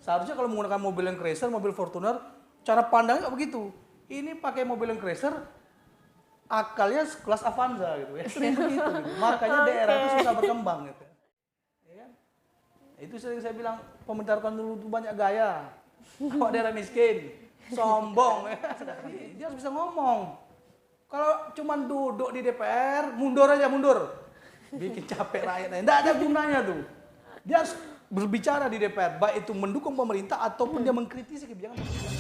Seharusnya kalau menggunakan mobil Land Cruiser, mobil Fortuner, cara pandangnya nggak begitu. Ini pakai mobil Land Cruiser, akalnya kelas Avanza gitu ya. Sering begitu gitu. Makanya daerah itu susah berkembang gitu. Ya kan? Itu sering saya bilang, pemerintah dulu itu banyak gaya. Awak daerah miskin, sombong ya. Dia harus bisa ngomong. Kalau cuma duduk di DPR, mundur aja mundur. Bikin capek rakyatnya. Nggak ada gunanya tuh. Dia harus berbicara di DPR, baik itu mendukung pemerintah ataupun dia mengkritisi kebijakan pemerintah.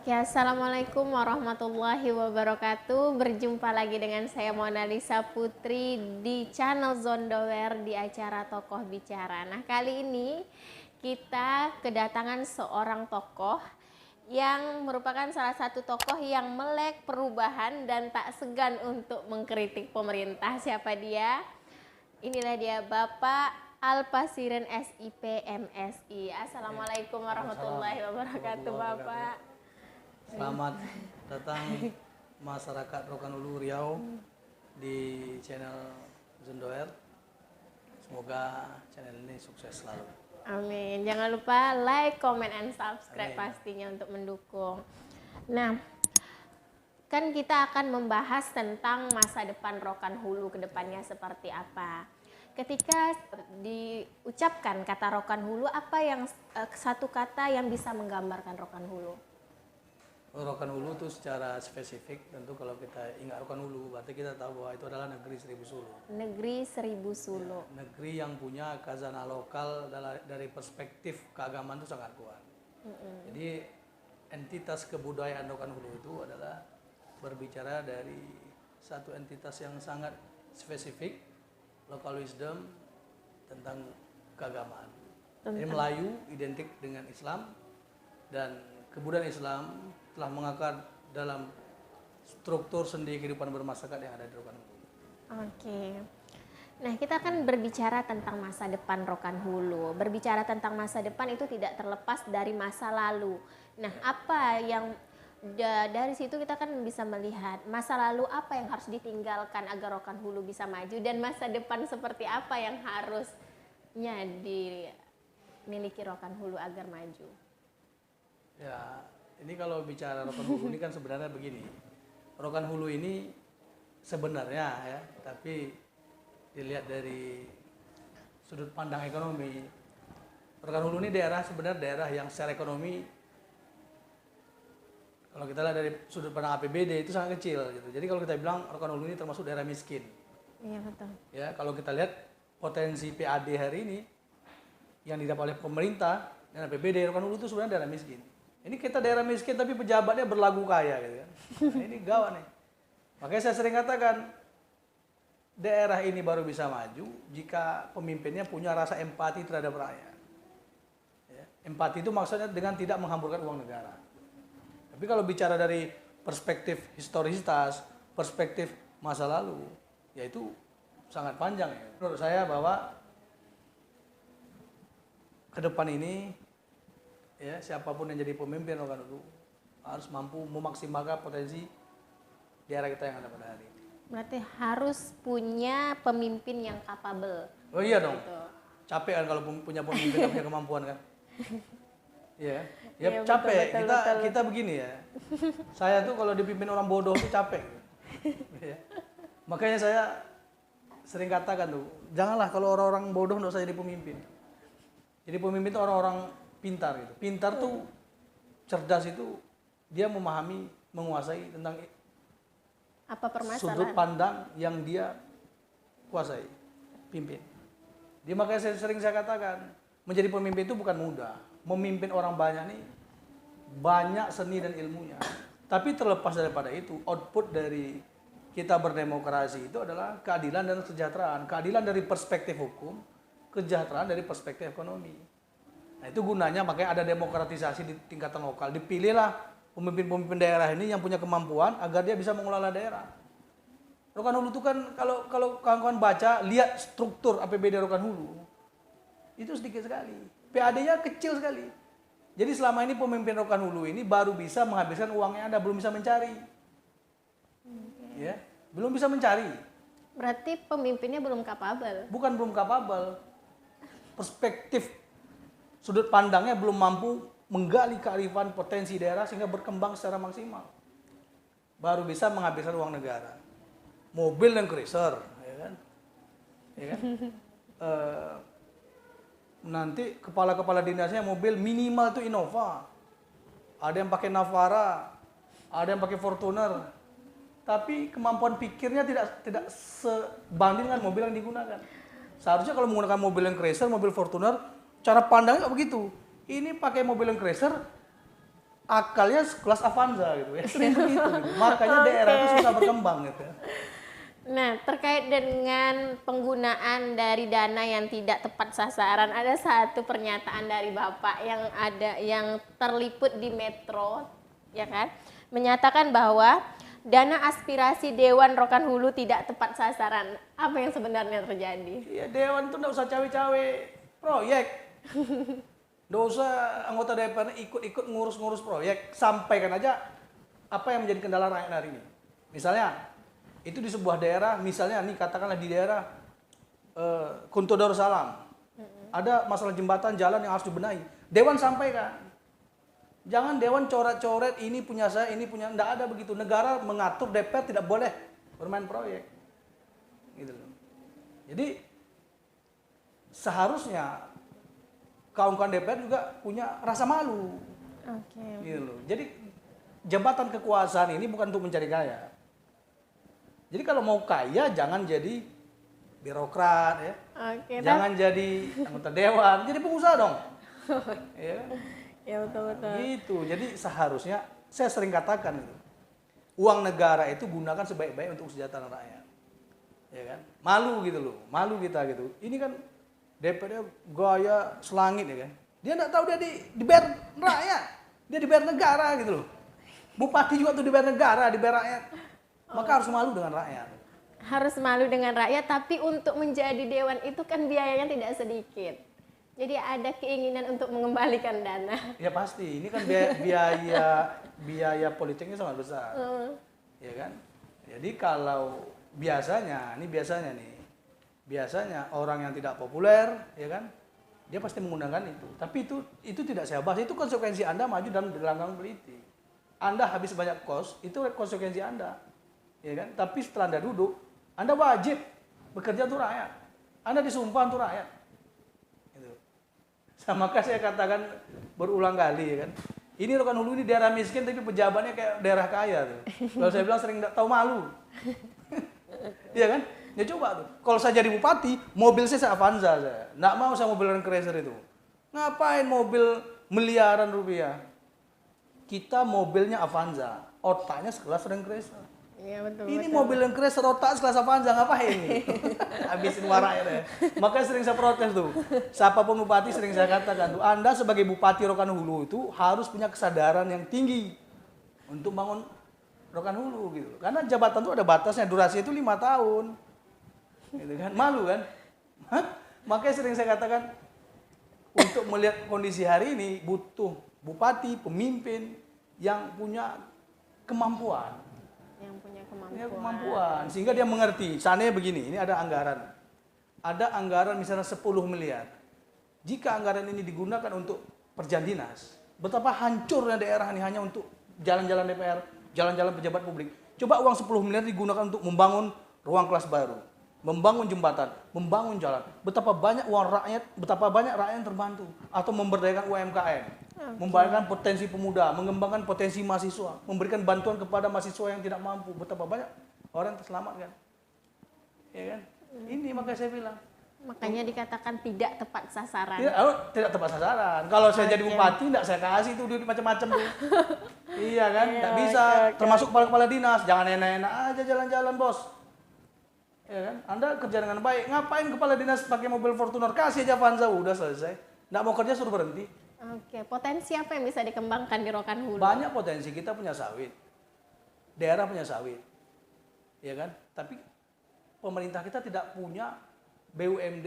Oke, assalamualaikum warahmatullahi wabarakatuh. Berjumpa lagi dengan saya Mona Lisa Putri di channel Zondower di acara Tokoh Bicara. Nah, kali ini kita kedatangan seorang tokoh yang merupakan salah satu tokoh yang melek perubahan dan tak segan untuk mengkritik pemerintah. Siapa dia? Inilah dia, Bapak Alpasiren SIP MSI. Assalamualaikum warahmatullahi wabarakatuh, Bapak. Selamat datang masyarakat Rokan-Hulu Riau di channel Zondower. Semoga channel ini sukses selalu. Amin. Jangan lupa like, comment, and subscribe. Amin. Pastinya untuk mendukung. Nah, kan kita akan membahas tentang masa depan Rokan-Hulu ke depannya seperti apa. Ketika diucapkan kata Rokan-Hulu, apa yang satu kata yang bisa menggambarkan Rokan-Hulu? Rokan-Hulu itu secara spesifik, tentu kalau kita ingat Rokan-Hulu, berarti kita tahu bahwa itu adalah negeri Seribu Sulu. Negeri Seribu Sulu. Ya, negeri yang punya khazanah lokal dari perspektif keagamaan itu sangat kuat. Jadi entitas kebudayaan Rokan-Hulu itu adalah berbicara dari satu entitas yang sangat spesifik, local wisdom tentang keagamaan. Jadi Melayu identik dengan Islam dan kebudayaan Islam telah mengakar dalam struktur sendi kehidupan bermasyarakat yang ada di Rokan-Hulu. Oke. Nah, kita akan berbicara tentang masa depan Rokan-Hulu. Berbicara tentang masa depan itu tidak terlepas dari masa lalu. Nah, apa yang dari situ kita kan bisa melihat masa lalu apa yang harus ditinggalkan agar Rokan-Hulu bisa maju dan masa depan seperti apa yang harusnya dimiliki Rokan-Hulu agar maju. Ya, ini kalau bicara Rokan-Hulu ini kan sebenarnya begini. Rokan-Hulu ini sebenarnya ya, tapi dilihat dari sudut pandang ekonomi, Rokan-Hulu ini sebenarnya daerah yang secara ekonomi, kalau kita lihat dari sudut pandang APBD itu sangat kecil gitu. Jadi kalau kita bilang Rokan-Hulu ini termasuk daerah miskin. Iya, betul. Ya, kalau kita lihat potensi PAD hari ini yang didapat oleh pemerintah dan APBD, Rokan-Hulu itu sebenarnya daerah miskin. Ini kita daerah miskin tapi pejabatnya berlagu kaya gitu kan. Nah, ini gawat nih. Makanya saya sering katakan daerah ini baru bisa maju jika pemimpinnya punya rasa empati terhadap rakyat. Ya, empati itu maksudnya dengan tidak menghamburkan uang negara. Tapi kalau bicara dari perspektif historisitas, perspektif masa lalu, ya itu sangat panjang ya. Menurut saya bahwa ke depan ini ya, siapapun yang jadi pemimpin Rokan-Hulu harus mampu memaksimalkan potensi daerah kita yang ada pada hari ini. Berarti harus punya pemimpin yang capable. Oh iya dong. Gitu. Capek kan kalau punya pemimpin yang punya kemampuan kan. Iya. Ya, ya, capek. betul. Kita begini ya. Saya tuh kalau dipimpin orang bodoh tuh capek. Ya. Makanya saya sering katakan tuh, janganlah kalau orang-orang bodoh enggak usah jadi pemimpin. Jadi pemimpin itu orang-orang pintar gitu. Pintar tuh, cerdas itu dia memahami, menguasai tentang apa permasalahan sudut pandang yang dia kuasai, pimpin. Dia makanya sering saya katakan, menjadi pemimpin itu bukan mudah. Memimpin orang banyak nih, banyak seni dan ilmunya. Tapi terlepas daripada itu, output dari kita berdemokrasi itu adalah keadilan dan kesejahteraan. Keadilan dari perspektif hukum, kesejahteraan dari perspektif ekonomi. Nah, itu gunanya makanya ada demokratisasi di tingkatan lokal. Dipilihlah pemimpin-pemimpin daerah ini yang punya kemampuan agar dia bisa mengelola daerah. Rokan Hulu itu kan kalau kawan-kawan baca, lihat struktur APBD Rokan Hulu. Itu sedikit sekali. PAD-nya kecil sekali. Jadi selama ini pemimpin Rokan Hulu ini baru bisa menghabiskan uangnya Anda, belum bisa mencari. Ya, belum bisa mencari. Berarti pemimpinnya belum kapabel. Bukan belum kapabel. Perspektif sudut pandangnya belum mampu menggali kearifan potensi daerah sehingga berkembang secara maksimal. Baru bisa menghabiskan uang negara. Mobil dan cruiser, ya kan? Ya kan? Nanti kepala-kepala dinasnya mobil minimal itu Innova. Ada yang pakai Navara, ada yang pakai Fortuner. Tapi kemampuan pikirnya tidak sebanding dengan mobil yang digunakan. Seharusnya kalau menggunakan mobil yang cruiser, mobil Fortuner, cara pandangnya begitu. Ini pakai mobil yang cruiser, akalnya kelas Avanza gitu ya. Sering begitu gitu. Makanya daerah itu susah berkembang gitu ya. Nah, terkait dengan penggunaan dari dana yang tidak tepat sasaran, ada satu pernyataan dari Bapak yang terliput di Metro, ya kan? Menyatakan bahwa dana aspirasi Dewan Rokan Hulu tidak tepat sasaran. Apa yang sebenarnya terjadi? Ya Dewan itu nggak usah cawe-cawe proyek. Nggak usah anggota DPR ikut-ikut ngurus-ngurus proyek. Sampaikan aja apa yang menjadi kendala rakyat hari ini. Misalnya, itu di sebuah daerah, misalnya nih katakanlah di daerah Kunto Darussalam. Ada masalah jembatan, jalan yang harus dibenahi. Dewan sampaikan. Jangan Dewan coret-coret ini punya saya, ini punya, enggak ada begitu. Negara mengatur DPR tidak boleh bermain proyek. Gitu loh. Jadi seharusnya kawan-kawan DPR juga punya rasa malu. Oke. Gitu loh. Jadi jabatan kekuasaan ini bukan untuk mencari kaya. Jadi kalau mau kaya jangan jadi birokrat ya. Oke. Jangan jadi anggota dewan, jadi pengusaha dong. Ya. Ya betul-betul. Gitu. Jadi seharusnya saya sering katakan gitu. Uang negara itu gunakan sebaik-baik untuk kesejahteraan rakyat. Ya kan? Malu gitu loh. Malu kita gitu. Ini kan DPR gaya selangit ya kan. Dia enggak tahu dia dibayar rakyat. Dia dibayar negara gitu loh. Bupati juga tuh dibayar negara, dibayar rakyat. Maka harus malu dengan rakyat. Harus malu dengan rakyat, tapi untuk menjadi dewan itu kan biayanya tidak sedikit. Jadi ada keinginan untuk mengembalikan dana. Ya pasti, ini kan biaya politiknya sangat besar. Ya kan? Jadi kalau biasanya orang yang tidak populer, ya kan? Dia pasti menggunakan itu. Tapi itu tidak saya bahas, itu konsekuensi Anda maju dalam gelanggang politik. Anda habis banyak kos, itu konsekuensi Anda. Ya kan? Tapi setelah Anda duduk, Anda wajib bekerja untuk rakyat. Anda disumpah untuk rakyat. Gitu. Maka saya katakan berulang kali ya kan. Ini Rokan Hulu ini daerah miskin tapi pejabatnya kayak daerah kaya tuh. Kalau saya bilang sering nggak tahu malu. Iya kan? Ya coba tuh. Kalau saya jadi bupati, mobil saya Avanza saya. Nggak mau saya mobil Land Cruiser itu. Ngapain mobil miliaran rupiah? Kita mobilnya Avanza, otaknya sekelas Land Cruiser. Iya betul. Ini mobil yang crash otak sekelas Avanza ngapain ini? Habisin warak ya. Makanya sering saya protes tuh. Siapapun bupati sering saya katakan tuh, Anda sebagai bupati Rokan Hulu itu harus punya kesadaran yang tinggi untuk bangun Rokan Hulu gitu. Karena jabatan itu ada batasnya, durasi itu 5 tahun. Gitu kan? Malu kan? Hah? Makanya sering saya katakan untuk melihat kondisi hari ini butuh bupati, pemimpin yang punya kemampuan. Yang punya kemampuan. Ya, kemampuan. Sehingga dia mengerti. Seandainya begini, ini ada anggaran. Ada anggaran misalnya 10 miliar. Jika anggaran ini digunakan untuk perjan dinas, betapa hancurnya daerah ini hanya untuk jalan-jalan DPR, jalan-jalan pejabat publik. Coba uang 10 miliar digunakan untuk membangun ruang kelas baru, membangun jembatan, membangun jalan. Betapa banyak uang rakyat, betapa banyak rakyat yang terbantu. Atau memberdayakan UMKM. Membangun potensi pemuda, mengembangkan potensi mahasiswa, memberikan bantuan kepada mahasiswa yang tidak mampu. Betapa banyak orang yang terselamatkan. Ya kan? Ini makanya saya bilang. Makanya dikatakan tidak tepat sasaran. Tidak tepat sasaran. Kalau saya jadi bupati, tidak saya kasih tuh duit macam-macam tuh. Iya kan? Tidak bisa. Termasuk kepala-kepala dinas. Jangan enak-enak aja jalan-jalan bos. Ya kan? Anda kerja dengan baik. Ngapain kepala dinas pakai mobil Fortuner? Kasih aja Avanza, udah selesai. Tidak mau kerja suruh berhenti. Oke, potensi apa yang bisa dikembangkan di Rokan Hulu? Banyak potensi, kita punya sawit. Daerah punya sawit. Ya kan? tapi pemerintah kita tidak punya BUMD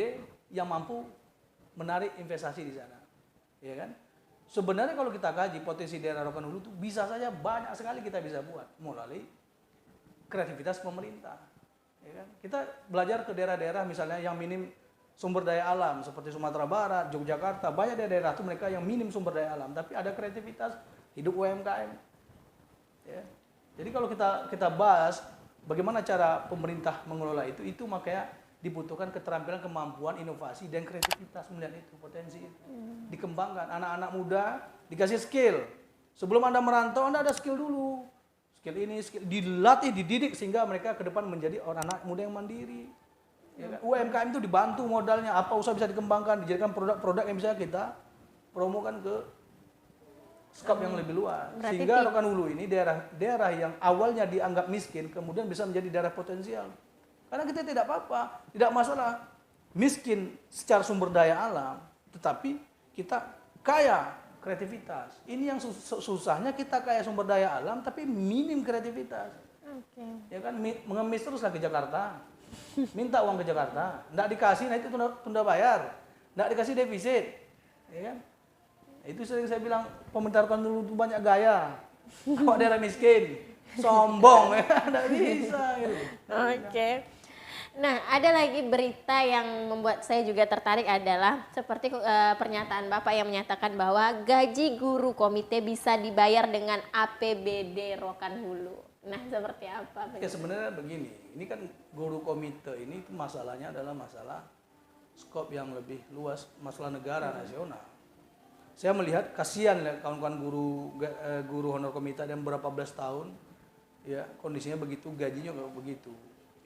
yang mampu menarik investasi di sana, ya kan? Sebenarnya kalau kita kaji potensi daerah Rokan Hulu itu bisa saja banyak sekali kita bisa buat melalui kreativitas pemerintah, ya kan? Kita belajar ke daerah-daerah misalnya yang minim sumber daya alam seperti Sumatera Barat, Yogyakarta, banyak daerah itu mereka yang minim sumber daya alam, tapi ada kreativitas hidup UMKM. Ya. Jadi kalau kita bahas bagaimana cara pemerintah mengelola itu makanya dibutuhkan keterampilan, kemampuan, inovasi, dan kreativitas melihat itu, potensi itu. Dikembangkan, anak-anak muda dikasih skill. Sebelum Anda merantau, Anda ada skill dulu. Skill ini, skill, dilatih, dididik, sehingga mereka ke depan menjadi orang anak muda yang mandiri. Ya kan? UMKM itu dibantu modalnya, apa usaha bisa dikembangkan, dijadikan produk-produk yang bisa kita promokan ke skop yang lebih luas. Berarti Sehingga Rokan Hulu ini daerah yang awalnya dianggap miskin, kemudian bisa menjadi daerah potensial. Karena kita tidak apa-apa, tidak masalah miskin secara sumber daya alam, tetapi kita kaya kreativitas. Ini yang susahnya, kita kaya sumber daya alam tapi minim kreativitas. Oke. Ya kan, mengemis teruslah ke Jakarta, minta uang ke Jakarta, nggak dikasih, nah itu tunda bayar, nggak dikasih defisit, ya kan? Itu sering saya bilang pemerintah Rokan Hulu itu banyak gaya, kok daerah miskin, sombong, ya nggak bisa. Gitu. Oke. Nah, ada lagi berita yang membuat saya juga tertarik adalah seperti pernyataan Bapak yang menyatakan bahwa gaji guru komite bisa dibayar dengan APBD Rokan Hulu. Nah, seperti apa? Ya sebenarnya begini, ini kan guru komite ini masalahnya adalah masalah skop yang lebih luas, masalah negara nasional. Saya melihat kasihan ya kawan-kawan guru honor komite yang berapa belas tahun, ya kondisinya begitu, gajinya nggak begitu.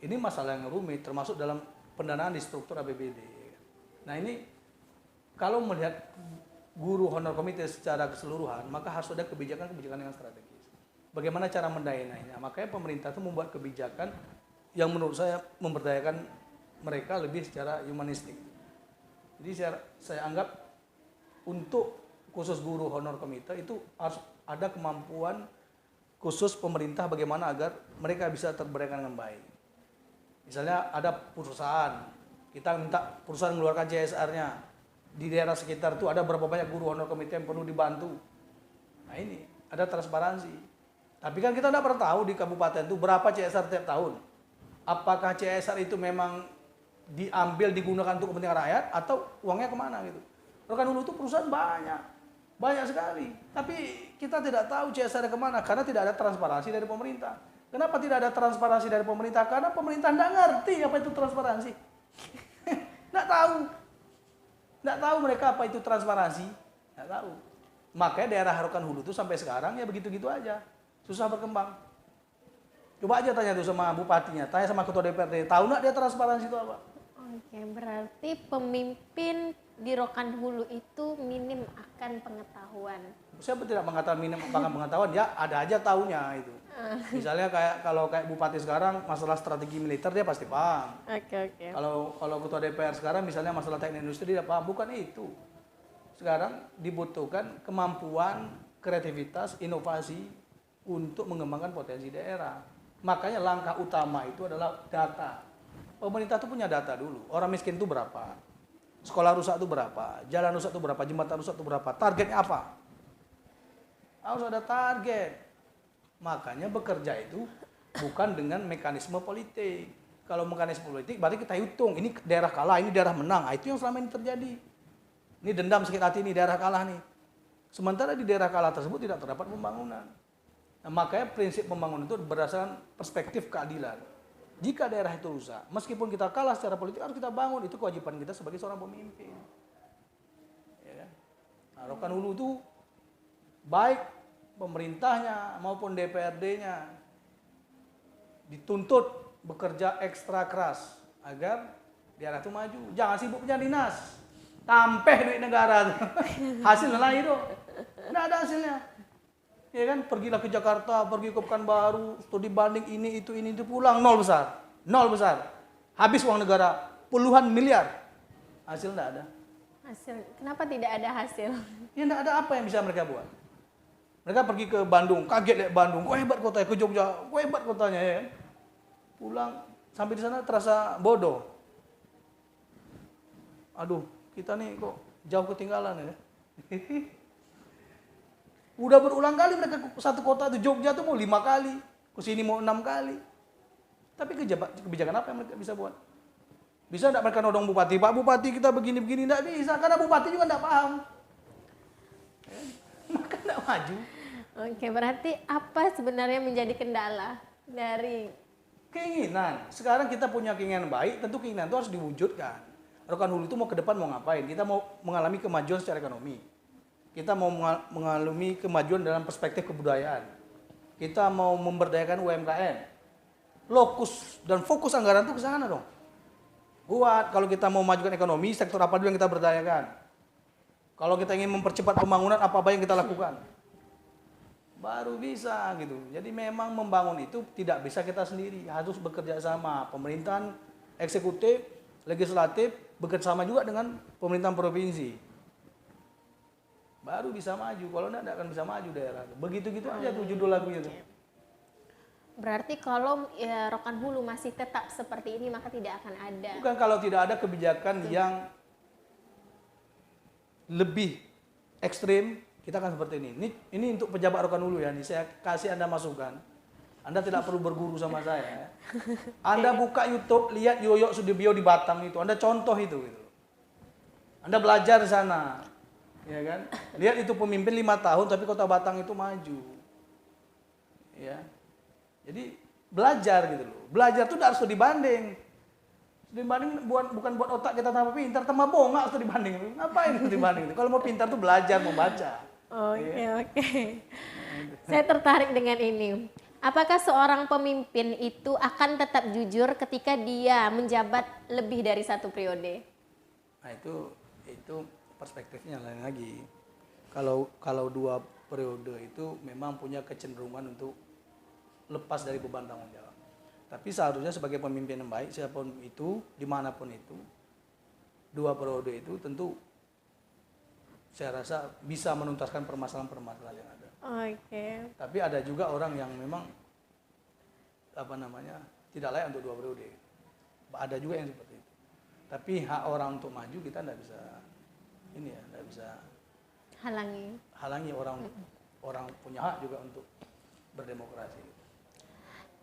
Ini masalah yang rumit, termasuk dalam pendanaan di struktur APBD. Nah ini, kalau melihat guru honor komite secara keseluruhan, maka harus ada kebijakan-kebijakan yang strategis. Bagaimana cara mendanainya? Makanya pemerintah itu membuat kebijakan yang menurut saya memberdayakan mereka lebih secara humanistik. Jadi saya anggap untuk khusus guru honor komite itu harus ada kemampuan khusus pemerintah bagaimana agar mereka bisa terberdayakan dengan baik. Misalnya ada perusahaan, kita minta perusahaan mengeluarkan CSR-nya. Di daerah sekitar itu ada berapa banyak guru honor komite yang perlu dibantu. Nah ini, ada transparansi. Tapi kan kita tidak pernah tahu di kabupaten itu berapa CSR tiap tahun. Apakah CSR itu memang diambil, digunakan untuk kepentingan rakyat, atau uangnya kemana gitu. Rokan Hulu itu perusahaan banyak sekali. Tapi kita tidak tahu CSR kemana, karena tidak ada transparansi dari pemerintah. Kenapa tidak ada transparansi dari pemerintah? Karena pemerintah tidak ngerti apa itu transparansi. Tidak tahu. Tidak tahu mereka apa itu transparansi. Tidak tahu. Makanya daerah Rokan Hulu itu sampai sekarang ya begitu-gitu aja. Susah berkembang. Coba aja tanya tuh sama bupatinya, tanya sama ketua DPRD. Tahu nggak dia transparansi itu apa? Oke, berarti pemimpin di Rokan Hulu itu minim akan pengetahuan. Saya tidak mengatakan minim akan pengetahuan, ya ada aja taunya itu. Misalnya kalau kayak bupati sekarang masalah strategi militer dia pasti paham. Oke. Kalau ketua DPR sekarang misalnya masalah teknik industri dia paham, bukan itu. Sekarang dibutuhkan kemampuan, kreativitas, inovasi untuk mengembangkan potensi daerah. Makanya langkah utama itu adalah data. Pemerintah itu punya data dulu. Orang miskin itu berapa? Sekolah rusak itu berapa? Jalan rusak itu berapa? Jembatan rusak itu berapa? Targetnya apa? Harus ada target. Makanya bekerja itu bukan dengan mekanisme politik. Kalau mekanisme politik berarti kita hitung, ini daerah kalah, ini daerah menang. Nah, itu yang selama ini terjadi. Ini dendam sakit hati nih, daerah kalah nih. Sementara di daerah kalah tersebut tidak terdapat pembangunan. Nah, makanya prinsip pembangunan itu berdasarkan perspektif keadilan. Jika daerah itu rusak, meskipun kita kalah secara politik harus kita bangun, itu kewajiban kita sebagai seorang pemimpin. Ya kan? Nah, Rokan Hulu itu baik pemerintahnya maupun DPRD-nya dituntut bekerja ekstra keras agar daerah itu maju. Jangan sibuk punya dinas, tampeh duit negara. Hasilnya lah itu, nggak ada hasilnya. Ya kan, pergilah ke Jakarta, pergi ke Pekanbaru, studi banding ini itu pulang nol besar. Habis uang negara puluhan miliar, hasil nggak ada. Kenapa tidak ada hasil? Ya nggak ada apa yang bisa mereka buat. Mereka pergi ke Bandung, kaget lihat Bandung, kok hebat kotanya, ke Jogja, kok hebat kotanya ya. Pulang Sampai di sana terasa bodoh. Aduh, kita nih kok jauh ketinggalan ya. Udah berulang kali mereka ke satu kota itu, Jogja tuh mau 5 kali, ke sini mau 6 kali. Tapi kebijakan apa yang mereka bisa buat? Bisa enggak mereka nodong bupati? Pak Bupati kita begini-begini, enggak bisa karena bupati juga enggak paham. Maka enggak maju. Oke, berarti apa sebenarnya menjadi kendala dari Keinginan. Sekarang kita punya keinginan baik, tentu keinginan itu harus diwujudkan. Rokan Hulu itu mau ke depan mau ngapain? Kita mau mengalami kemajuan secara ekonomi. Kita mau mengalami kemajuan dalam perspektif kebudayaan. Kita mau memberdayakan UMKM. Lokus dan fokus anggaran itu ke sana dong. Buat kalau kita mau majukan ekonomi, sektor apa dulu yang kita berdayakan. Kalau kita ingin mempercepat pembangunan, apa yang kita lakukan? Baru bisa gitu. Jadi memang membangun itu tidak bisa kita sendiri, harus bekerja sama. Pemerintahan eksekutif, legislatif bekerja sama juga dengan pemerintahan provinsi. Baru bisa maju. Kalau enggak akan bisa maju daerah. Begitu-gitu aja tuh judul lagunya tuh. Berarti kalau Rokan Hulu masih tetap seperti ini maka tidak akan ada. Bukan kalau tidak ada kebijakan yang lebih ekstrim, kita akan seperti ini. Ini untuk pejabat Rokan Hulu ya, ini saya kasih Anda masukan. Anda tidak perlu berguru sama saya. Anda buka YouTube, lihat Yoyo Sudibyo di Batam itu, Anda contoh itu. Gitu. Anda belajar di sana, ya kan? Lihat itu pemimpin 5 tahun, tapi kota Batang itu maju. Ya, jadi belajar gitu loh. Belajar itu harus dibanding. Dibanding bukan buat otak kita tambah pintar, tambah bongak harus dibanding. Ngapain itu dibanding? Kalau mau pintar tuh belajar, membaca. Oke. Saya tertarik dengan ini. Apakah seorang pemimpin itu akan tetap jujur ketika dia menjabat lebih dari 1 periode? Nah itu perspektifnya lain lagi. Kalau 2 periode itu memang punya kecenderungan untuk lepas dari beban tanggung jawab. Tapi seharusnya sebagai pemimpin yang baik, siapapun itu, dimanapun itu, 2 periode itu tentu saya rasa bisa menuntaskan permasalahan-permasalahan yang ada. Oke. Tapi ada juga orang yang memang tidak layak untuk 2 periode. Ada juga yang seperti itu. Tapi hak orang untuk maju kita tidak bisa halangi orang punya hak juga untuk berdemokrasi.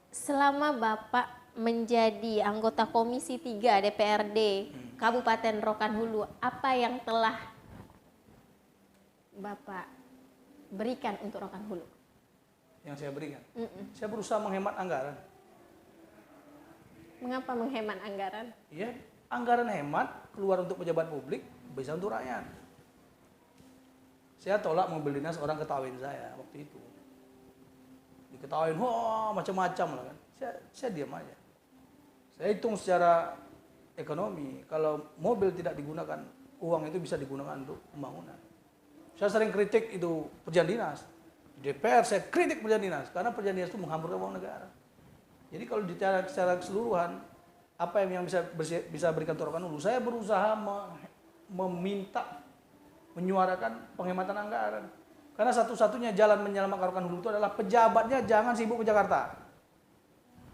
Selama Bapak menjadi anggota Komisi 3 DPRD Kabupaten Rokan Hulu, apa yang telah Bapak berikan untuk Rokan Hulu? Yang saya berikan? Saya berusaha menghemat anggaran. Mengapa menghemat anggaran? Iya, anggaran hemat keluar untuk pejabat publik, bisa untuk rakyat. Saya tolak mobil dinas orang ketawain saya waktu itu. Diketawain, wah macam-macam lah kan. Saya diam aja. Saya hitung secara ekonomi, kalau mobil tidak digunakan, uang itu bisa digunakan untuk pembangunan. Saya sering kritik itu perjanjian dinas. Di DPR saya kritik perjanjian dinas, karena perjanjian dinas itu menghamburkan uang negara. Jadi kalau secara keseluruhan, apa yang bisa berikan Rokan Hulu, saya berusaha meminta, menyuarakan penghematan anggaran. Karena satu-satunya jalan menyelamatkan Rokan Hulu itu adalah pejabatnya jangan sibuk ke Jakarta.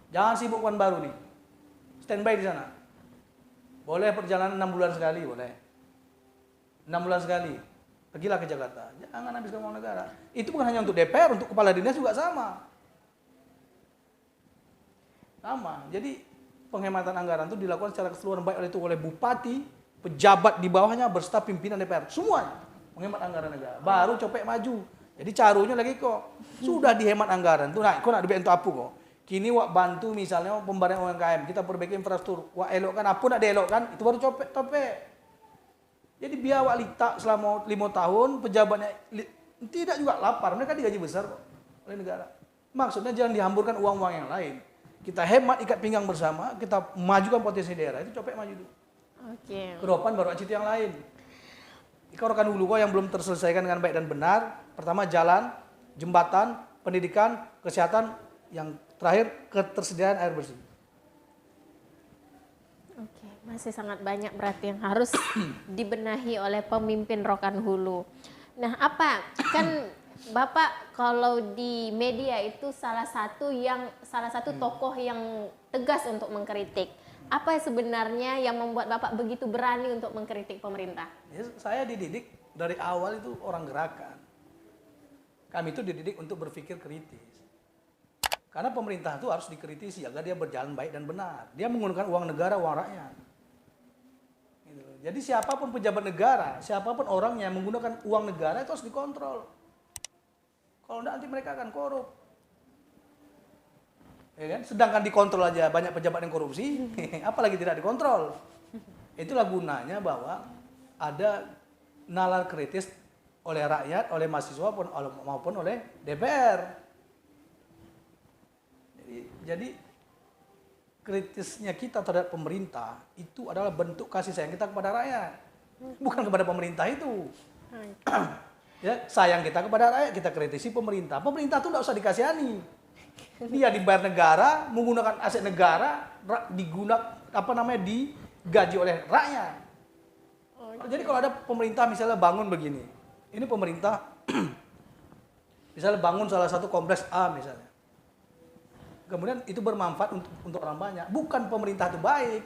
Jangan sibuk Pekanbaru nih. Standby di sana. Boleh perjalanan 6 bulan sekali, boleh. 6 bulan sekali. Pergilah ke Jakarta. Jangan habiskan uang negara. Itu bukan hanya untuk DPR, untuk kepala dinas juga sama. Sama. Jadi penghematan anggaran itu dilakukan secara keseluruhan baik oleh bupati, pejabat di bawahnya, berserta pimpinan DPR. Semuanya menghemat anggaran negara. Baru Copek maju. Jadi carunya lagi kok. Sudah dihemat anggaran. Tuh nak, kok nak dibantu apa kok? Kini wak bantu misalnya pemberdayaan UMKM, kita perbaiki infrastruktur, wak elokkan apa nak dielokkan, itu baru Copek. Jadi biar wak litak selama 5 tahun, pejabatnya tidak juga lapar, mereka digaji besar kok oleh negara. Maksudnya jangan dihamburkan uang-uang yang lain. Kita hemat ikat pinggang bersama, kita majukan potensi daerah, itu Copek maju dulu. Oke. Kedepan baru acit yang lain. Kau Rokan Hulu kok yang belum terselesaikan dengan baik dan benar. Pertama jalan, jembatan, pendidikan, kesehatan, yang terakhir ketersediaan air bersih. Oke, masih sangat banyak berarti yang harus dibenahi oleh pemimpin Rokan Hulu. Nah, apa kan Bapak kalau di media itu salah satu tokoh yang tegas untuk mengkritik. Apa sebenarnya yang membuat Bapak begitu berani untuk mengkritik pemerintah? Ya, saya dididik dari awal itu orang gerakan. Kami itu dididik untuk berpikir kritis. Karena pemerintah itu harus dikritisi agar dia berjalan baik dan benar. Dia menggunakan uang negara, uang rakyat. Gitu loh. Jadi siapapun pejabat negara, siapapun orang yang menggunakan uang negara itu harus dikontrol. Kalau enggak nanti mereka akan korup. Ya kan? Sedangkan dikontrol aja banyak pejabat yang korupsi, apalagi tidak dikontrol. Itulah gunanya bahwa ada nalar kritis oleh rakyat, oleh mahasiswa maupun oleh DPR. Jadi kritisnya kita terhadap pemerintah itu adalah bentuk kasih sayang kita kepada rakyat, bukan kepada pemerintah itu. Ya, sayang kita kepada rakyat, kita kritisi pemerintah. Pemerintah itu tidak usah dikasihani. Dia dibayar negara, menggunakan aset negara, digaji oleh rakyat. Jadi kalau ada pemerintah misalnya bangun begini, ini pemerintah misalnya bangun salah satu kompleks A misalnya, kemudian itu bermanfaat untuk orang banyak, bukan pemerintah itu baik,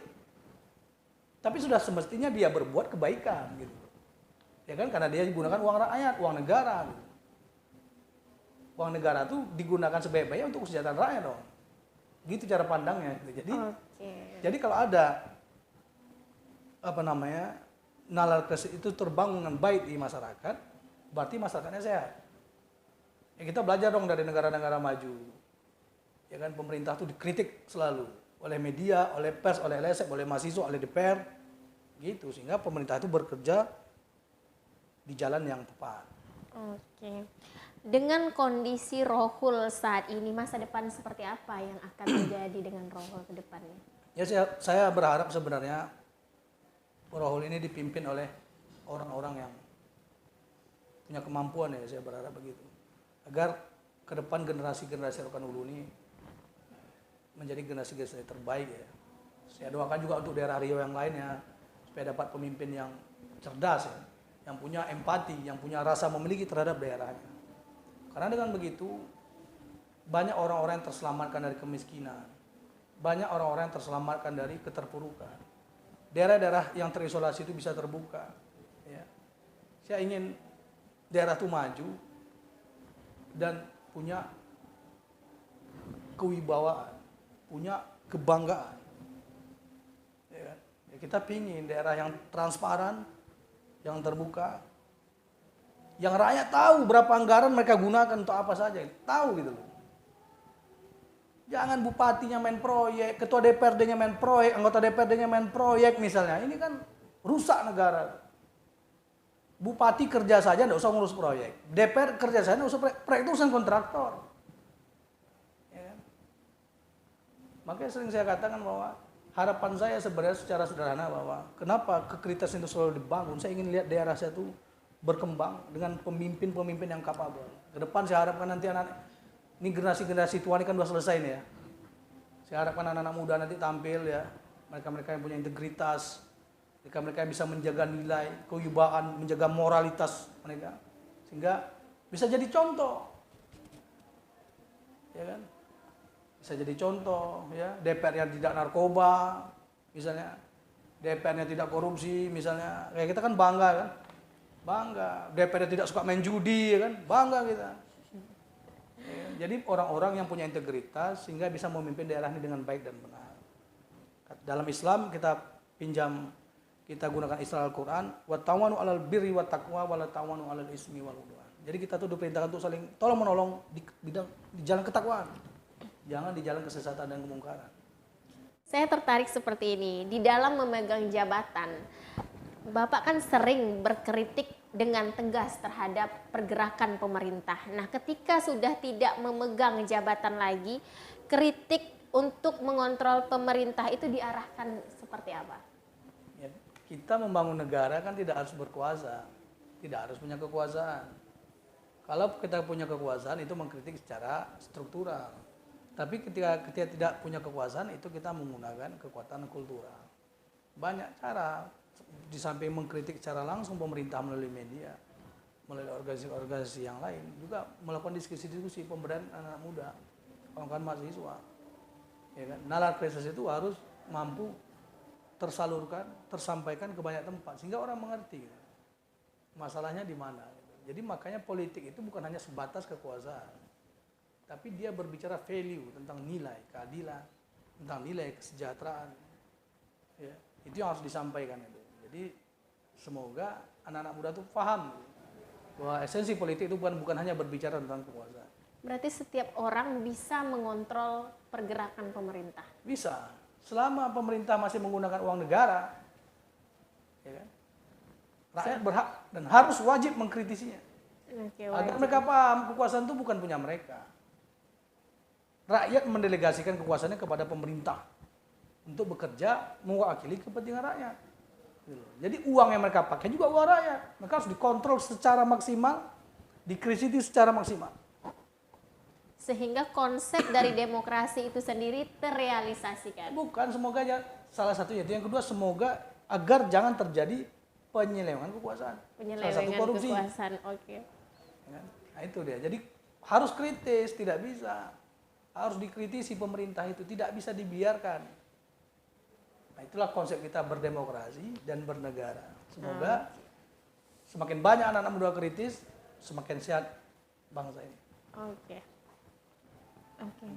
tapi sudah semestinya dia berbuat kebaikan gitu, ya kan, karena dia digunakan uang rakyat, uang negara. Gitu. Uang negara itu digunakan sebaik-baiknya untuk kesejahteraan rakyat dong. Gitu cara pandangnya. Jadi kalau ada nalar kritis itu terbangun dengan baik di masyarakat, berarti masyarakatnya sehat. Ya kita belajar dong dari negara-negara maju. Ya kan, pemerintah itu dikritik selalu oleh media, oleh pers, oleh LSM, oleh mahasiswa, oleh DPR. Gitu, sehingga pemerintah itu bekerja di jalan yang tepat. Oke. Dengan kondisi Rohul saat ini, masa depan seperti apa yang akan terjadi dengan Rohul ke depannya? Ya, saya berharap sebenarnya Rohul ini dipimpin oleh orang-orang yang punya kemampuan, ya, saya berharap begitu. Agar ke depan generasi-generasi Rokan Hulu ini menjadi generasi-generasi terbaik, ya. Saya doakan juga untuk daerah Riau yang lainnya supaya dapat pemimpin yang cerdas, ya, yang punya empati, yang punya rasa memiliki terhadap daerahnya. Karena dengan begitu banyak orang-orang yang terselamatkan dari kemiskinan, banyak orang-orang yang terselamatkan dari keterpurukan. Daerah-daerah yang terisolasi itu bisa terbuka. Ya. Saya ingin daerah itu maju dan punya kewibawaan, punya kebanggaan. Ya. Ya, kita pingin daerah yang transparan, yang terbuka, yang rakyat tahu berapa anggaran mereka gunakan untuk apa saja, tahu gitu loh. Jangan bupatinya main proyek, ketua DPRD-nya main proyek, anggota DPRD-nya main proyek misalnya. Ini kan rusak negara. Bupati kerja saja nggak usah ngurus proyek. DPR kerja saja nggak usah proyek itu urusan kontraktor. Ya kan? Makanya sering saya katakan bahwa harapan saya sebenarnya secara sederhana bahwa kenapa kekritisan itu selalu dibangun. Saya ingin lihat daerah saya itu berkembang dengan pemimpin-pemimpin yang kapabel. Ke depan saya harapkan nanti anak ini generasi-generasi tua ini kan sudah selesai nih ya. Saya harapkan anak-anak muda nanti tampil ya, mereka-mereka yang punya integritas, mereka-mereka yang bisa menjaga nilai, kewibawaan, menjaga moralitas mereka, sehingga bisa jadi contoh, ya kan? Bisa jadi contoh, ya, DPR yang tidak narkoba, misalnya, DPR yang tidak korupsi, misalnya, kayak kita kan bangga kan? Bangga, DPR tidak suka main judi, ya kan? Bangga kita. Ya, jadi orang-orang yang punya integritas sehingga bisa memimpin daerah ini dengan baik dan benar. Dalam Islam kita gunakan istilah Al-Quran, wa tawanu 'alal birri wat taqwa wa la tawanu 'alal ismi wal 'udwan. Jadi kita tuh diperintahkan untuk saling tolong menolong di jalan ketakwaan. Jangan di jalan kesesatan dan kemungkaran. Saya tertarik seperti ini, di dalam memegang jabatan, Bapak kan sering berkritik dengan tegas terhadap pergerakan pemerintah. Nah, ketika sudah tidak memegang jabatan lagi, kritik untuk mengontrol pemerintah itu diarahkan seperti apa? Ya, kita membangun negara kan tidak harus berkuasa, tidak harus punya kekuasaan. Kalau kita punya kekuasaan itu mengkritik secara struktural. Tapi ketika kita tidak punya kekuasaan itu kita menggunakan kekuatan kultural. Banyak cara. Di samping mengkritik secara langsung pemerintah melalui media, melalui organisasi-organisasi yang lain, juga melakukan diskusi-diskusi pemberdayaan anak muda, kawan-kawan mahasiswa. Ya kan? Nalar prestasi itu harus mampu tersalurkan, tersampaikan ke banyak tempat sehingga orang mengerti gitu. Masalahnya di mana. Gitu. Jadi makanya politik itu bukan hanya sebatas kekuasaan, tapi dia berbicara value tentang nilai keadilan, tentang nilai kesejahteraan. Ya, itu yang harus disampaikan itu. Jadi semoga anak-anak muda itu paham bahwa esensi politik itu bukan hanya berbicara tentang kekuasaan. Berarti setiap orang bisa mengontrol pergerakan pemerintah. Bisa, selama pemerintah masih menggunakan uang negara, ya kan? Rakyat berhak dan harus wajib mengkritisinya. Oke, Agar wajib. mereka paham kekuasaan itu bukan punya mereka. Rakyat mendelegasikan kekuasaannya kepada pemerintah untuk bekerja mewakili kepentingan rakyat. Gitu. Jadi uang yang mereka pakai juga uang rakyat. Mereka harus dikontrol secara maksimal, dikritisi secara maksimal. Sehingga konsep dari demokrasi itu sendiri terrealisasikan. Bukan, semoga aja salah satunya itu. Yang kedua, semoga agar jangan terjadi penyelewengan kekuasaan. Salah satu Penyelewengan korupsi. kekuasaan, oke. Ya, nah itu dia. Jadi harus kritis, tidak bisa. Harus dikritisi pemerintah itu, tidak bisa dibiarkan. Nah itulah konsep kita berdemokrasi dan bernegara. Semoga semakin banyak anak-anak muda kritis, semakin sehat bangsa ini. Oke. Oke.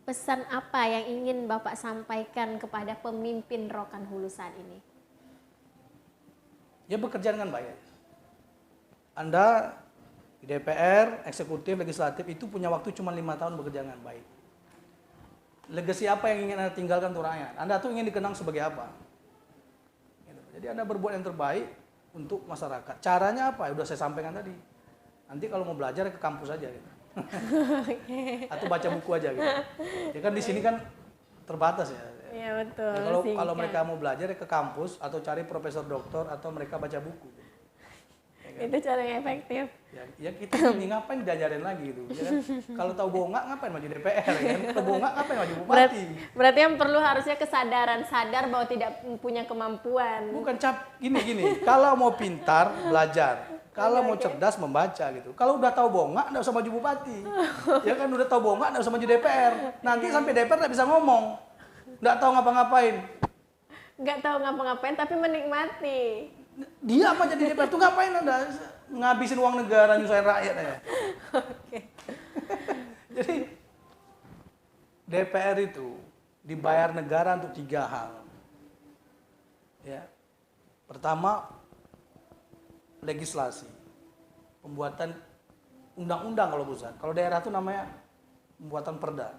Pesan apa yang ingin Bapak sampaikan kepada pemimpin Rokan Hulu saat ini? Ya bekerja dengan baik. Anda di DPR, eksekutif, legislatif itu punya waktu cuma 5 tahun bekerja dengan baik. Legasi apa yang ingin Anda tinggalkan untuk rakyat? Anda tuh ingin dikenang sebagai apa? Gitu. Jadi Anda berbuat yang terbaik untuk masyarakat. Caranya apa? Udah saya sampaikan tadi. Nanti kalau mau belajar ke kampus aja gitu. Atau baca buku aja gitu. Ya kan di sini kan terbatas ya. Iya betul. Ya, kalau mereka mau belajar ya ke kampus atau cari profesor doktor atau mereka baca buku. Ya kan? Itu cara yang efektif. Ya kita ini ngapain diajarin lagi gitu. Ya kan? Kalau tahu bongak ngapain maju DPR ya kan? Kalau bongak ngapain maju bupati? Berarti yang perlu harusnya kesadaran, sadar bahwa tidak punya kemampuan. Bukan gini. Kalau mau pintar belajar. Kalau mau cerdas membaca gitu. Kalau udah tahu bongak enggak usah maju bupati. Ya kan udah tahu bongak enggak usah maju DPR. Nanti sampai DPR enggak bisa ngomong. Enggak tahu ngapa-ngapain. Nggak tahu ngapa-ngapain tapi menikmati. Dia apa jadi DPR tuh ngapain Anda ngabisin uang negara nyusahin rakyat ya. Oke. Jadi DPR itu dibayar negara untuk 3 hal. Ya. Pertama, legislasi. Pembuatan undang-undang kalau pusat. Kalau daerah itu namanya pembuatan perda.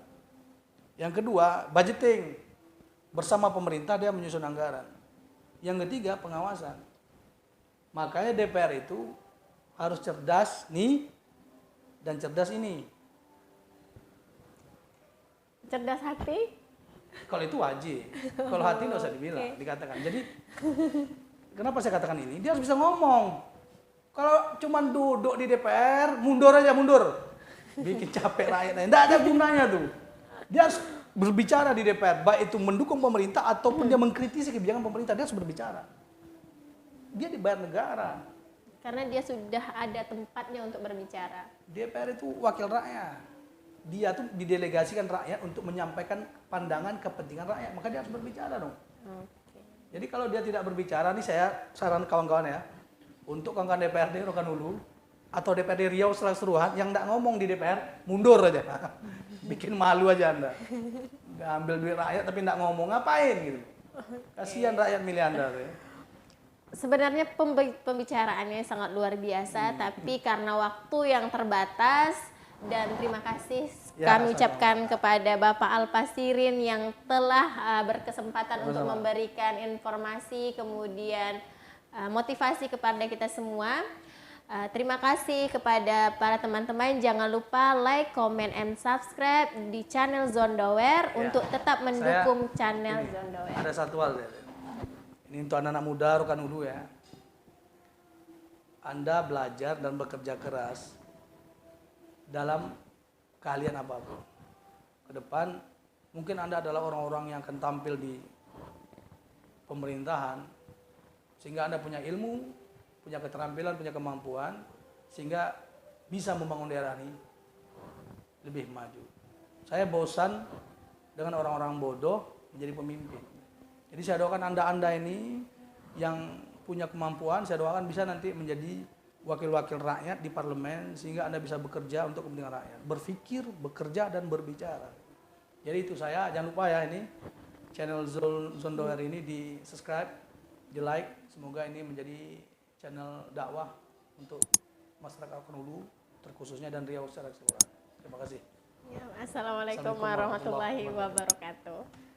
Yang kedua, budgeting. Bersama pemerintah dia menyusun anggaran. Yang ketiga, pengawasan. Makanya DPR itu harus cerdas nih dan cerdas ini. Cerdas hati? Kalau itu wajib. Kalau hati nggak usah dibilang, dikatakan. Jadi kenapa saya katakan ini? Dia harus bisa ngomong. Kalau cuma duduk di DPR, mundur aja mundur. Bikin capek rakyatnya. Nggak ada gunanya tuh. Dia harus berbicara di DPR, baik itu mendukung pemerintah ataupun dia mengkritisi kebijakan pemerintah, dia harus berbicara. Dia dibayar negara. Karena dia sudah ada tempatnya untuk berbicara. DPR itu wakil rakyat. Dia tuh didelegasikan rakyat untuk menyampaikan pandangan kepentingan rakyat, maka dia harus berbicara dong. Oke. Jadi kalau dia tidak berbicara, nih saya saran kawan-kawan ya, untuk kawan-kawan DPRD Rokan Hulu atau DPRD Riau seluruhan yang tidak ngomong di DPR, mundur aja. Bikin malu aja Anda. Nggak ambil duit rakyat tapi tidak ngomong, ngapain gitu. Kasihan rakyat milih Anda. Ya. Sebenarnya pembicaraannya sangat luar biasa, tapi karena waktu yang terbatas dan terima kasih Ya, kami sama-sama. ucapkan kepada Bapak Alpasirin yang telah berkesempatan untuk Sama-sama. memberikan informasi kemudian motivasi kepada kita semua. Terima kasih kepada para teman-teman. Jangan lupa like, comment, and subscribe di channel Zondower Ya. untuk tetap mendukung Saya- channel ini, Zondower. Ada satu hal ya. Ini untuk anak-anak muda Rokan Hulu ya. Anda belajar dan bekerja keras dalam keahlian apapun. Ke depan mungkin Anda adalah orang-orang yang akan tampil di pemerintahan sehingga Anda punya ilmu, punya keterampilan, punya kemampuan sehingga bisa membangun daerah ini lebih maju. Saya bosan dengan orang-orang bodoh menjadi pemimpin. Jadi saya doakan Anda ini yang punya kemampuan, saya doakan bisa nanti menjadi wakil-wakil rakyat di parlemen sehingga Anda bisa bekerja untuk kepentingan rakyat, berpikir, bekerja dan berbicara. Jadi itu saya, jangan lupa ya ini channel Zondower ini di subscribe, di like, semoga ini menjadi channel dakwah untuk masyarakat Hulu terkhususnya dan Riau secara keseluruhan. Terima kasih. Ya, Assalamualaikum warahmatullahi wabarakatuh.